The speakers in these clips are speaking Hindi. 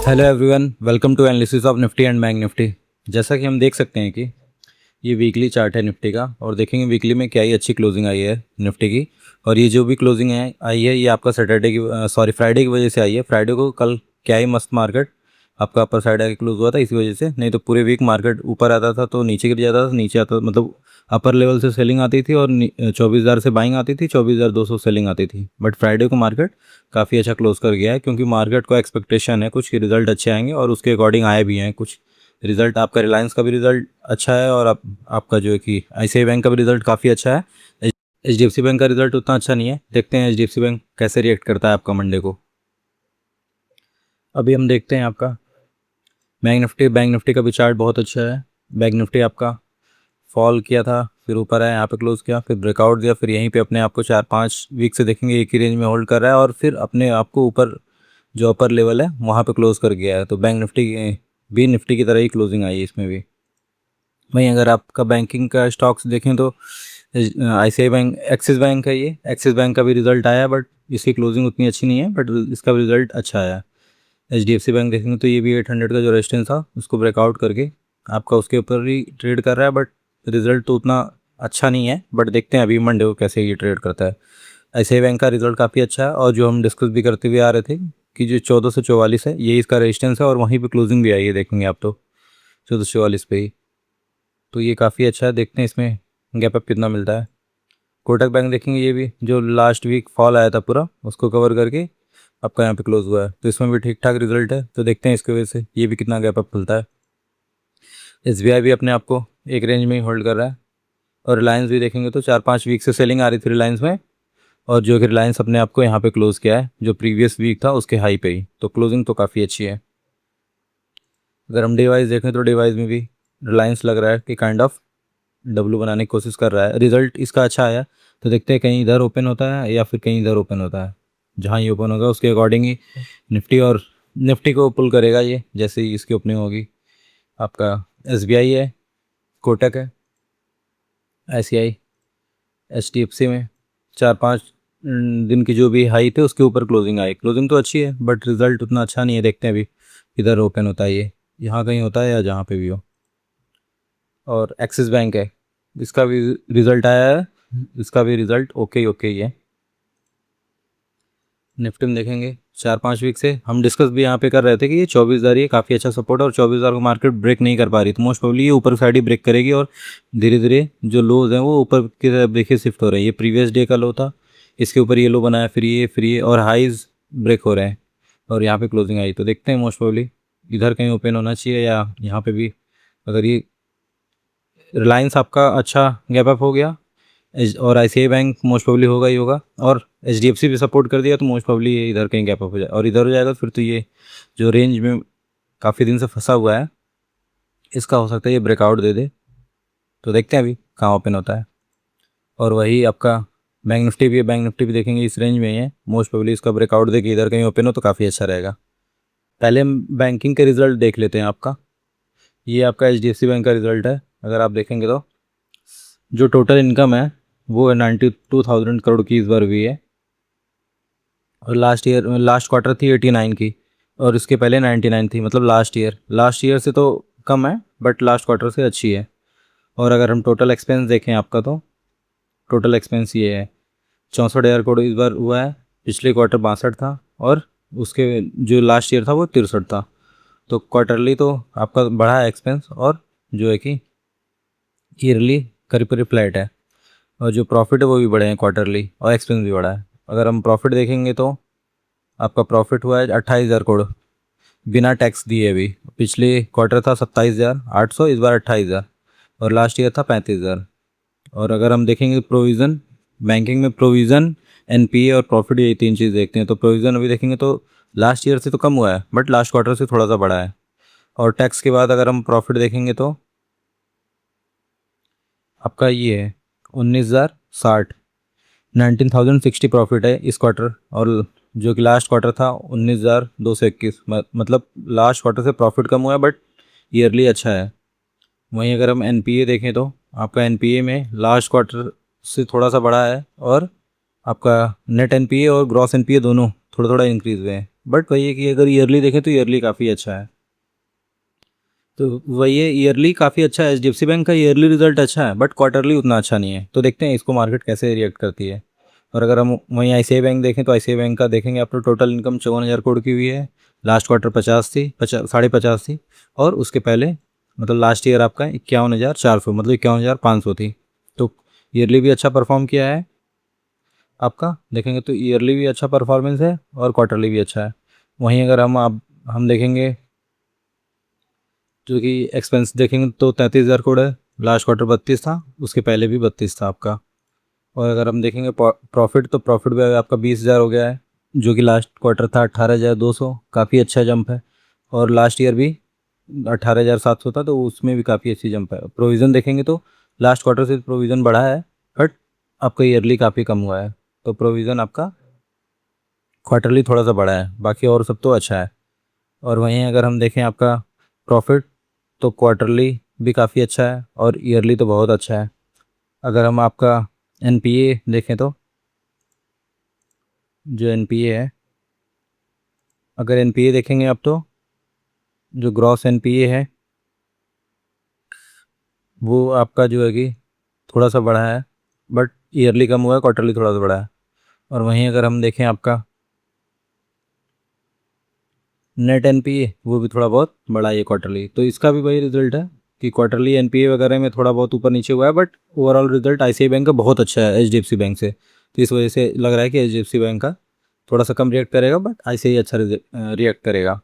Hello everyone, welcome to analysis of Nifty and bank Nifty. जैसा कि हम देख सकते हैं कि ये वीकली चार्ट है निफ्टी का, और देखेंगे वीकली में क्या ही अच्छी क्लोजिंग आई है निफ्टी की। और ये जो भी क्लोजिंग है आई है, ये आपका फ्राइडे की वजह से आई है। फ्राइडे को कल क्या ही मस्त मार्केट आपका अपर साइड आके क्लोज हुआ था, इसी वजह से। नहीं तो पूरे वीक मार्केट ऊपर आता था तो नीचे गिर जाता था, नीचे आता मतलब अपर लेवल से सेलिंग आती थी और 24,000 से बाइंग आती थी, 24,200 सेलिंग आती थी। बट फ्राइडे को मार्केट काफ़ी अच्छा क्लोज कर गया है, क्योंकि मार्केट को एक्सपेक्टेशन है कुछ कि रिजल्ट अच्छे आएंगे, और उसके अकॉर्डिंग आए भी हैं कुछ रिजल्ट। आपका रिलायंस का भी रिजल्ट अच्छा है, और आपका जो है कि ICICI बैंक का भी रिजल्ट काफ़ी अच्छा है। HDFC बैंक का रिजल्ट उतना अच्छा नहीं है। देखते हैं HDFC बैंक कैसे रिएक्ट करता है आपका मंडे को। अभी हम देखते हैं आपका बैंक निफ्टी का भी चार्ट बहुत अच्छा है। बैंक निफ्टी आपका फॉल किया था, फिर ऊपर आया, यहाँ पे क्लोज किया, फिर ब्रेकआउट दिया, फिर यहीं पे अपने आप को 4-5 वीक से देखेंगे एक ही रेंज में होल्ड कर रहा है, और फिर अपने आप को ऊपर जो अपर लेवल है वहाँ पे क्लोज कर गया है। तो बैंक निफ्टी भी निफ्टी की तरह ही क्लोजिंग आई है इसमें भी। वहीं अगर आपका बैंकिंग का स्टॉक्स देखें तो ICICI बैंक, एक्सिस बैंक है, ये एक्सिस बैंक का भी रिजल्ट आया, बट इसकी क्लोजिंग उतनी अच्छी नहीं है, बट इसका भी रिजल्ट अच्छा आया। HDFC बैंक देखेंगे तो ये भी 800 का जो रेजिस्टेंस था उसको ब्रेकआउट करके आपका उसके ऊपर ही ट्रेड कर रहा है, बट रिजल्ट तो उतना अच्छा नहीं है। बट देखते हैं अभी मंडे को कैसे ये ट्रेड करता है। ICICI बैंक का रिजल्ट काफ़ी अच्छा है, और जो हम डिस्कस भी करते हुए आ रहे थे कि जो 1444 है ये इसका रेजिस्टेंस है, और वहीं पे क्लोजिंग भी आई है, देखेंगे आप तो 1444 पे ही। तो ये काफ़ी अच्छा है, देखते हैं इसमें गैप अप कितना मिलता है। कोटक बैंक देखेंगे, ये भी जो लास्ट वीक फॉल आया था पूरा उसको कवर करके आपका यहाँ पे क्लोज हुआ है, तो इसमें भी ठीक ठाक रिजल्ट है। तो देखते हैं इसकी वजह से ये भी कितना गैप अप खुलता है। SBI भी अपने आप को एक रेंज में ही होल्ड कर रहा है। और रिलायंस भी देखेंगे तो 4-5 वीक से सेलिंग आ रही थी रिलायंस में, और जो कि रिलायंस अपने आप को यहाँ पे क्लोज किया है जो प्रीवियस वीक था उसके हाई पे ही। तो क्लोजिंग तो काफ़ी अच्छी है। अगर हम डे वाइज देखें तो डे वाइज में भी रिलायंस लग रहा है कि काइंड ऑफ डब्लू बनाने की कोशिश कर रहा है। रिजल्ट इसका अच्छा आया, तो देखते हैं कहीं इधर ओपन होता है या फिर कहीं इधर ओपन होता है। जहाँ ये ओपन होगा उसके अकॉर्डिंग ही निफ्टी को पुल करेगा ये, जैसे ही इसकी ओपनिंग होगी। आपका SBI है, कोटक है, ICICI, HDFC में 4-5 दिन की जो भी हाई थे उसके ऊपर क्लोजिंग आई। क्लोजिंग तो अच्छी है, बट रिजल्ट उतना अच्छा नहीं है। देखते हैं अभी इधर ओपन होता है ये, यहाँ कहीं होता है या जहाँ पे भी हो। और एक्सिस बैंक है, इसका भी रिजल्ट आया है, इसका भी रिजल्ट ओके ओके ही है। निफ्टी में देखेंगे 4-5 वीक से हम डिस्कस भी यहाँ पे कर रहे थे कि ये 24,000 ये काफ़ी अच्छा सपोर्ट है, और 24,000 को मार्केट ब्रेक नहीं कर पा रही, तो मोस्ट प्रोबेबली ये ऊपर साइड ही ब्रेक करेगी, और धीरे धीरे जो लोज हैं वो ऊपर की तरफ देखिए शिफ्ट हो रहे हैं। ये प्रीवियस डे का लो था, इसके ऊपर ये लो बनाया, फिर ये और हाइज ब्रेक हो रहे हैं, और यहाँ पे क्लोजिंग आई। तो देखते हैं मोस्ट प्रोबेबली इधर कहीं ओपन होना चाहिए, या यहाँ पे भी अगर ये रिलायंस आपका अच्छा गैप अप हो गया, और ICICI बैंक मोस्ट प्रोबेबली होगा ही होगा, और HDFC भी सपोर्ट कर दिया, तो मोस्ट प्रोबेबली ये इधर कहीं गैप अप हो जाए, और इधर हो जाएगा फिर तो ये जो रेंज में काफ़ी दिन से फंसा हुआ है इसका हो सकता है ये ब्रेकआउट दे दे। तो देखते हैं अभी कहाँ ओपन होता है। और वही आपका बैंक निफ्टी भी है, बैंक निफ्टी भी देखेंगे इस रेंज में ही है, मोस्ट प्रोबेबली इसका ब्रेकआउट दे के इधर कहीं ओपन हो तो काफ़ी अच्छा रहेगा। पहले हम बैंकिंग के रिजल्ट देख लेते हैं आपका। ये आपका HDFC बैंक का रिजल्ट है। अगर आप देखेंगे तो जो टोटल इनकम है वो 92,000 करोड़ की इस बार हुई है, और लास्ट क्वार्टर थी 89 की, और इसके पहले 99 थी। मतलब लास्ट ईयर से तो कम है, बट लास्ट क्वार्टर से अच्छी है। और अगर हम टोटल एक्सपेंस देखें आपका, तो टोटल एक्सपेंस ये है 64,000 करोड़ इस बार हुआ है। पिछले क्वार्टर 62 था, और उसके जो लास्ट ईयर था वो 63 था। तो क्वार्टरली तो आपका बढ़ा है एक्सपेंस, और जो है कि ईयरली करीब करीब फ्लैट है। और जो प्रॉफिट है वो भी बढ़े हैं क्वार्टरली, और एक्सपेंस भी बढ़ा है। अगर हम प्रॉफिट देखेंगे तो आपका प्रॉफिट हुआ है 28,000 करोड़ बिना टैक्स दिए भी। पिछले क्वार्टर था 27,800, इस बार 28,000, और लास्ट ईयर था 35,000। और अगर हम देखेंगे प्रोविज़न, बैंकिंग में प्रोविज़न, NPA और प्रॉफिट, ये तीन चीज़ देखते हैं। तो प्रोविज़न अभी देखेंगे तो लास्ट ईयर से तो कम हुआ है, बट लास्ट क्वार्टर से थोड़ा सा बढ़ा है। और टैक्स के बाद अगर हम प्रॉफिट देखेंगे तो आपका ये है 19,060, 19,060 प्रॉफिट है इस क्वार्टर। और जो कि लास्ट क्वार्टर था 19,221, मतलब लास्ट क्वार्टर से प्रॉफिट कम हुआ है, बट ईयरली अच्छा है। वहीं अगर हम NPA देखें तो आपका NPA में लास्ट क्वार्टर से थोड़ा सा बढ़ा है, और आपका नेट NPA और ग्रॉस NPA दोनों थोड़ा थोड़ा इंक्रीज हुए हैं। बट वही है कि अगर ईयरली देखें तो ईयरली काफ़ी अच्छा है। तो वही है, ईयरली काफ़ी अच्छा है, एच बैंक का ईयरली रिजल्ट अच्छा है, बट क्वार्टरली उतना अच्छा नहीं है। तो देखते हैं इसको मार्केट कैसे रिएक्ट करती है। और अगर हम वहीं आई बैंक देखें तो आई बैंक का देखेंगे आप तो टोटल इनकम 54,000 करोड़ की हुई है। लास्ट क्वार्टर 50 थी, 50 साढ़े 50 थी। और उसके पहले मतलब लास्ट ईयर आपका 51,400 मतलब 51,500 थी। तो ईयरली भी अच्छा परफॉर्म किया है आपका, देखेंगे तो ईयरली भी अच्छा परफॉर्मेंस है और क्वार्टरली भी अच्छा है। वहीं अगर हम देखेंगे जो कि एक्सपेंस देखेंगे तो 33,000 करोड़ है। लास्ट क्वार्टर 32 था, उसके पहले भी 32 था आपका। और अगर हम देखेंगे प्रॉफिट, तो प्रॉफिट भी आपका 20,000 हो गया है, जो कि लास्ट क्वार्टर था 18,200, काफ़ी अच्छा जंप है। और लास्ट ईयर भी 18,700 था, तो उसमें भी काफ़ी अच्छी जंप है। प्रोविज़न देखेंगे तो लास्ट क्वार्टर से प्रोविज़न बढ़ा है, बट आपका ईयरली काफ़ी कम हुआ है। तो प्रोविज़न आपका क्वार्टरली थोड़ा सा बढ़ा है, बाकी और सब तो अच्छा है। और वहीं अगर हम देखें आपका प्रॉफिट, तो क्वार्टरली भी काफ़ी अच्छा है और ईयरली तो बहुत अच्छा है। अगर हम आपका एनपीए देखें तो जो एनपीए है, अगर एनपीए देखेंगे आप तो जो ग्रॉस एनपीए है वो आपका जो है कि थोड़ा सा बढ़ा है, बट ईयरली कम हुआ है, क्वार्टरली थोड़ा सा बढ़ा है। और वहीं अगर हम देखें आपका नेट एनपीए, वो भी थोड़ा बहुत बढ़ा है क्वार्टरली। तो इसका भी वही रिजल्ट है कि क्वार्टरली एनपीए वगैरह में थोड़ा बहुत ऊपर नीचे हुआ है, but overall result ICI bank का बहुत अच्छा है एचडीएफसी बैंक से। तो इस वजह से लग रहा है कि एचडीएफसी बैंक का थोड़ा सा कम रिएक्ट करेगा, बट आईसीआई अच्छा रिएक्ट करेगा।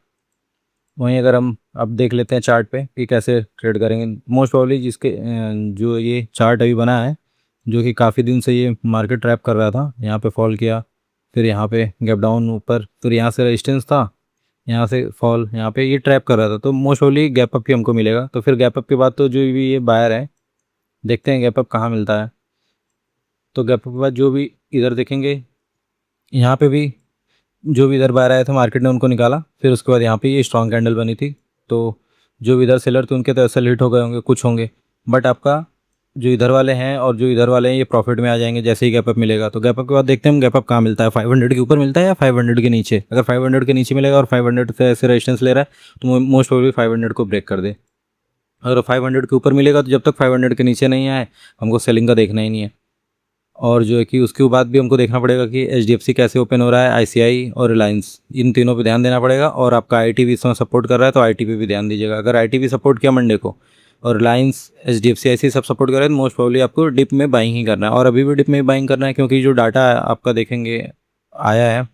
वहीं अगर हम अब देख लेते हैं चार्ट पे कि कैसे ट्रेड करेंगे, मोस्ट प्रॉब्ली जिसके जो ये चार्ट अभी बना है, जो कि काफ़ी दिन से ये मार्केट ट्रैप कर रहा था, यहाँ पे फॉल किया, फिर यहाँ पे गैप डाउन ऊपर, फिर यहाँ से रेजिस्टेंस था, यहाँ से फॉल, यहाँ पे ये ट्रैप कर रहा था। तो मोस्ट प्रॉब्ली गैप अप ही हमको मिलेगा। तो फिर गैप अप के बाद तो जो भी ये बायर है, देखते हैं गैप अप कहाँ मिलता है। तो गैप अप के बाद जो भी इधर देखेंगे, यहाँ पे भी जो भी इधर बाहर आए थे मार्केट ने उनको निकाला, फिर उसके बाद यहाँ पे ये स्ट्रॉन्ग कैंडल बनी थी। तो जो भी इधर सेलर थे उनके तो ऐसे हिट हो गए होंगे, कुछ होंगे, बट आपका जो इधर वाले हैं और जो इधर वाले हैं ये प्रॉफिट में आ जाएंगे जैसे ही गैप अप मिलेगा। तो गैप अप के बाद देखते हैं हम गैप अप कहाँ मिलता है, 500 के ऊपर मिलता है या 500 के नीचे। अगर 500 के नीचे मिलेगा और 500 से ऐसे रेजिस्टेंस ले रहा है तो मोस्ट प्रोबेबली 500 को ब्रेक कर दे। अगर 500 के ऊपर मिलेगा तो जब तक 500 के नीचे नहीं आए हमको सेलिंग का देखना ही नहीं है। और जो है कि उसके बाद भी हमको देखना पड़ेगा कि एचडीएफसी कैसे ओपन हो रहा है, आईसीआई और रिलायंस, इन तीनों पे ध्यान देना पड़ेगा। और आपका आईटी भी इसमें सपोर्ट कर रहा है तो आईटी पे भी ध्यान दीजिएगा। अगर आईटी भी सपोर्ट किया मंडे को और रिलायंस एचडीएफसी ऐसे सब सपोर्ट कर रहे हैं तो मोस्ट प्रॉब्ली आपको डिप में बाइंग ही करना है। और अभी भी डिप में बाइंग करना है, क्योंकि जो डाटा आपका देखेंगे आया है,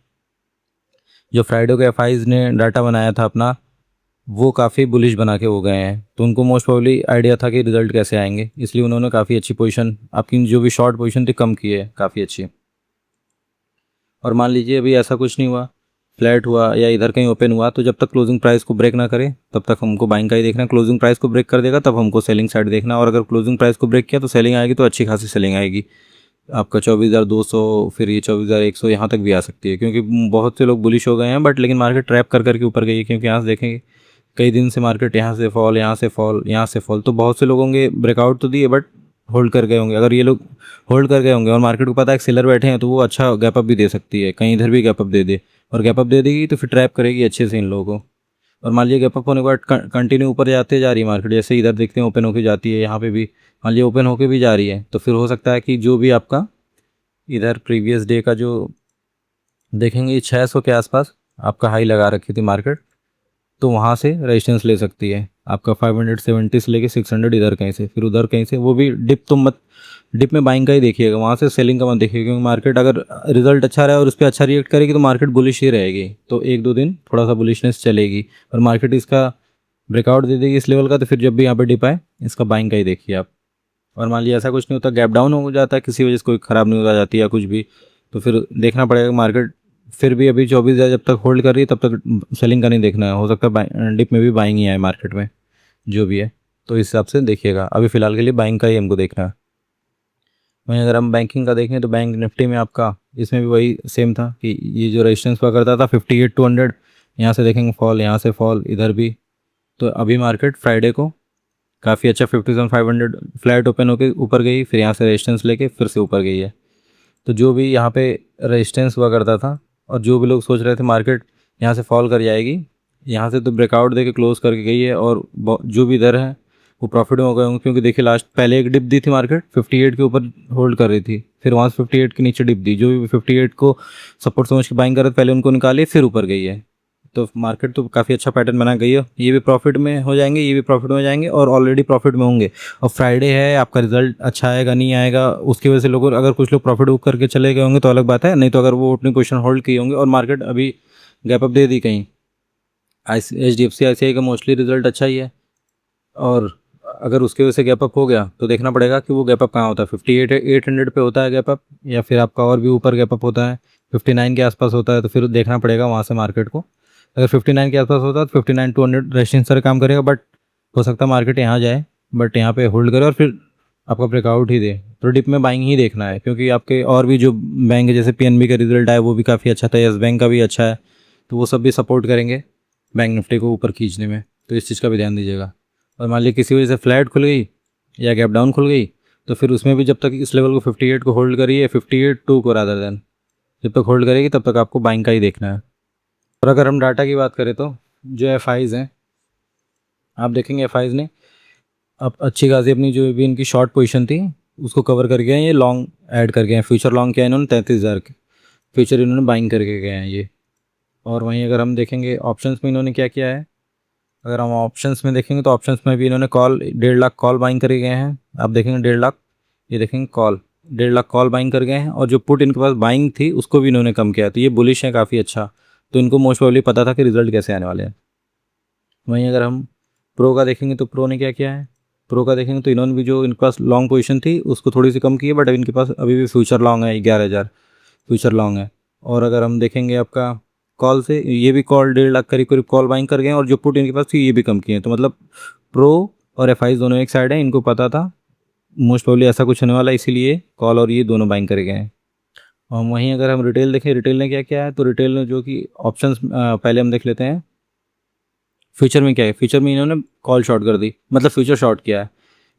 जो फ्राइडे को एफआईज ने डाटा बनाया था अपना, वो काफ़ी बुलिश बना के हो गए हैं। तो उनको मोस्ट प्रोबेबली आइडिया था कि रिजल्ट कैसे आएंगे, इसलिए उन्होंने काफ़ी अच्छी पोजीशन आपकी जो भी शॉर्ट पोजीशन थी कम की है काफ़ी अच्छी। और मान लीजिए अभी ऐसा कुछ नहीं हुआ, फ्लैट हुआ या इधर कहीं ओपन हुआ, तो जब तक क्लोजिंग प्राइस को ब्रेक ना करे तब तक हमको बाइंग का ही देखना है। क्लोजिंग प्राइस को ब्रेक कर देगा तब हमको सेलिंग साइड देखना। और अगर क्लोजिंग प्राइस को ब्रेक किया तो सेलिंग आएगी, तो अच्छी खासी सेलिंग आएगी आपका 24,200, फिर ये 24,100 यहाँ तक भी आ सकती है, क्योंकि बहुत से लोग बुलिश हो गए हैं। बट लेकिन मार्केट ट्रैप कर करके ऊपर गई है, क्योंकि यहाँ से देखेंगे कई दिन से मार्केट यहाँ से फॉल, यहाँ से फॉल, यहाँ से फॉल। तो बहुत से लोगों के ब्रेकआउट तो दिए, बट होल्ड कर गए होंगे। अगर ये लोग होल्ड कर गए होंगे और मार्केट को पता है कि सेलर बैठे हैं, तो वो अच्छा गैप अप भी दे सकती है, कहीं इधर भी गैप अप दे दे। और गैप अप दे देगी तो फिर ट्रैप करेगी अच्छे से इन लोगों को। और मान लीजिए गैप अप होने के बाद कंटिन्यू ऊपर जाते जा रही है मार्केट, जैसे इधर देखते हैं ओपन होकर जाती है, यहाँ पे भी मान लीजिए ओपन होकर भी जा रही है, तो फिर हो सकता है कि जो भी आपका इधर प्रीवियस डे का जो देखेंगे 600 के आसपास आपका हाई लगा रखी थी मार्केट, तो वहाँ से रेजिस्टेंस ले सकती है आपका 570 से लेके 600 इधर कहीं से, फिर उधर कहीं से। वो भी डिप तो मत, डिप में बाइंग का ही देखिएगा, वहाँ से सेलिंग का मत देखिएगा, क्योंकि मार्केट अगर रिजल्ट अच्छा रहा और उस पर अच्छा रिएक्ट करेगी तो मार्केट बुलिश ही रहेगी। तो एक दो दिन थोड़ा सा बुलिशनेस चलेगी और मार्केट इसका ब्रेकआउट दे देगी इस लेवल का, तो फिर जब भी यहाँ पर डिप आए इसका बाइंग का ही देखिए आप। और मान लीजिए ऐसा कुछ नहीं होता, गैप डाउन हो जाता है किसी वजह से, कोई ख़राब न्यूज़ आ जाती है या कुछ भी, तो फिर देखना पड़ेगा मार्केट फिर भी अभी 24,000 जब तक होल्ड कर रही है तब तक सेलिंग का नहीं देखना है। हो सकता है डिप में भी बाइंग ही आए मार्केट में, जो भी है। तो इस हिसाब से देखिएगा, अभी फ़िलहाल के लिए बाइंग का ही हमको देखना है। वहीं अगर हम बैंकिंग का देखें तो बैंक निफ्टी में आपका इसमें भी वही सेम था कि ये जो रेजिस्टेंस हुआ करता था 58,200, यहाँ से देखेंगे फॉल, यहाँ से फॉल, इधर भी। तो अभी मार्केट फ्राइडे को काफ़ी अच्छा 57,500 फ्लैट ओपन होकर ऊपर गई, फिर यहाँ से रेजिस्टेंस लेके फिर से ऊपर गई है। तो जो भी यहाँ पे रेजिस्टेंस हुआ करता था और जो भी लोग सोच रहे थे मार्केट यहाँ से फॉल कर जाएगी। यहाँ से तो ब्रेकआउट देके क्लोज करके गई है और जो भी इधर है वो प्रॉफिट में हो गए होंगे, क्योंकि देखिए लास्ट पहले एक डिप दी थी मार्केट 58 के ऊपर होल्ड कर रही थी, फिर वहाँ से 58 के नीचे डिप दी, जो भी 58 को सपोर्ट समझ के बाइंग कर रहे थे पहले उनको निकाली, फिर ऊपर गई है। तो मार्केट तो काफ़ी अच्छा पैटर्न बना गई है, ये भी प्रॉफिट में हो जाएंगे, ये भी प्रॉफिट में हो जाएंगे और ऑलरेडी प्रॉफिट में होंगे। और फ्राइडे है, आपका रिजल्ट अच्छा आएगा नहीं आएगा उसकी वजह से लोग, अगर कुछ लोग प्रॉफिट बुक करके चले गए होंगे तो अलग बात है, नहीं तो अगर वो अपनी पोजीशन होल्ड किए होंगे और मार्केट अभी गैप अप दे दी कहीं। HDFC ICICI का मोस्टली रिजल्ट अच्छा ही है, और अगर उसकी वजह से गैप अप हो गया तो देखना पड़ेगा कि वो गैप अप कहाँ होता है। 58,800 पे होता है गैप अप, या फिर आपका और भी ऊपर गैप अप होता है 59 के आसपास होता है, तो फिर देखना पड़ेगा वहाँ से मार्केट को। अगर 59 के आसपास होता है तो 59,200 रेजिस्टेंस से काम करेगा, बट हो सकता है मार्केट यहाँ जाए, बट यहाँ पे होल्ड करे और फिर आपका ब्रेकआउट ही दे, तो डिप में बाइंग ही देखना है, क्योंकि आपके और भी जो बैंक है जैसे PNB का रिजल्ट आया वो भी काफ़ी अच्छा था, येस बैंक का भी अच्छा है, तो वो सब भी सपोर्ट करेंगे बैंक निफ्टी को ऊपर खींचने में, तो इस चीज़ का भी ध्यान दीजिएगा। और मान लीजिए किसी वजह से फ्लैट खुल गई या गैप डाउन खुल गई, तो फिर उसमें भी जब तक इस लेवल को 58 को होल्ड करिए, 58.2 को रादर देन, जब तक होल्ड करेगी तब तक आपको बाइंग का ही देखना है। और अगर हम डाटा की बात करें तो जो FIs हैं, आप देखेंगे FIs ने अब अच्छी खासी अपनी जो भी इनकी शॉर्ट पोजीशन थी उसको कवर कर गए हैं, ये लॉन्ग ऐड कर गए हैं, फ्यूचर लॉन्ग किया इन्होंने 33,000 के फ्यूचर इन्होंने बाइंग करके गए हैं ये। और वहीं अगर हम देखेंगे ऑप्शंस में इन्होंने क्या किया है, अगर हम ऑप्शंस में देखेंगे तो ऑप्शंस में भी इन्होंने कॉल 1.5 लाख कॉल बाइंग करे गए हैं, आप देखेंगे 1.5 लाख, ये देखेंगे कॉल 1.5 लाख कॉल बाइंग कर गए हैं, और जो पुट इनके पास बाइंग थी उसको भी इन्होंने कम किया, तो ये बुलिश है काफ़ी अच्छा, तो इनको मोस्ट प्रोबेबली पता था कि रिजल्ट कैसे आने वाले हैं। वहीं अगर हम प्रो का देखेंगे तो प्रो ने क्या किया है, प्रो का देखेंगे तो इन्होंने भी जो इनके पास लॉन्ग पोजीशन थी उसको थोड़ी सी कम की है, बट इनके पास अभी भी फ्यूचर लॉन्ग है 11,000 फ्यूचर लॉन्ग है। और अगर हम देखेंगे आपका कॉल से, ये भी कॉल 1.5 लाख करीब करीब कॉल बाइंग कर गए हैं, और जो पुट इनके पास थी ये भी कम किए हैं, तो मतलब प्रो और FIs दोनों एक साइड है, इनको पता था मोस्ट प्रोबेबली ऐसा कुछ होने वाला, इसीलिए कॉल और ये दोनों बाइंग कर गए हैं। और वहीं अगर हम रिटेल देखें, रिटेल ने क्या किया है, तो रिटेल ने जो कि ऑप्शंस पहले हम देख लेते हैं फ्यूचर में क्या है, फ्यूचर में इन्होंने कॉल शॉर्ट कर दी, मतलब फ्यूचर शॉर्ट किया है।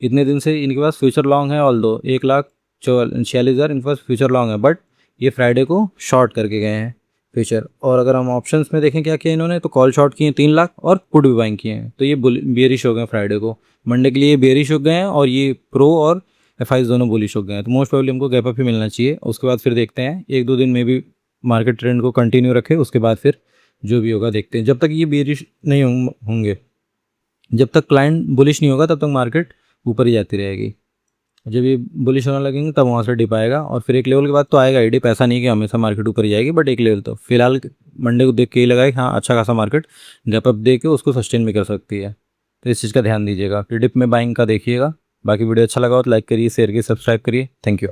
इतने दिन से इनके पास फ्यूचर लॉन्ग है, ऑल दो 1,46,000 इनके पास फ्यूचर लॉन्ग है, बट ये फ्राइडे को शॉर्ट करके गए हैं फ्यूचर। और अगर हम ऑप्शंस में देखें क्या किया इन्होंने, तो कॉल शॉर्ट किए 3 लाख और पुट भी बाइंग किए हैं, तो ये बेरिश हो गए फ्राइडे को, मंडे के लिए बेरिश हो गए हैं, और ये प्रो और FIs दोनों बुलिश हो गए हैं, तो मोस्ट प्रोबेबली हमको गैप अप ही मिलना चाहिए। उसके बाद फिर देखते हैं 1-2 दिन में भी मार्केट ट्रेंड को कंटिन्यू रखे, उसके बाद फिर जो भी होगा देखते हैं। जब तक ये बेरिश नहीं होंगे, जब तक क्लाइंट बुलिश नहीं होगा तब तक मार्केट ऊपर ही जाती रहेगी, जब ये बुलिश होने लगेंगे तब वहाँ से डिप आएगा, और फिर एक लेवल के बाद तो आएगा ही डिप, ऐसा नहीं कि हमेशा मार्केट ऊपर ही जाएगी, बट एक लेवल तो फिलहाल मंडे को देख के ही लगा कि हाँ अच्छा खासा मार्केट गैप अप दे के उसको सस्टेन भी कर सकती है, तो इस चीज़ का ध्यान दीजिएगा कि डिप में बाइंग का देखिएगा। बाकी वीडियो अच्छा लगा हो तो लाइक करिए, शेयर करिए, सब्सक्राइब करिए। Thank you.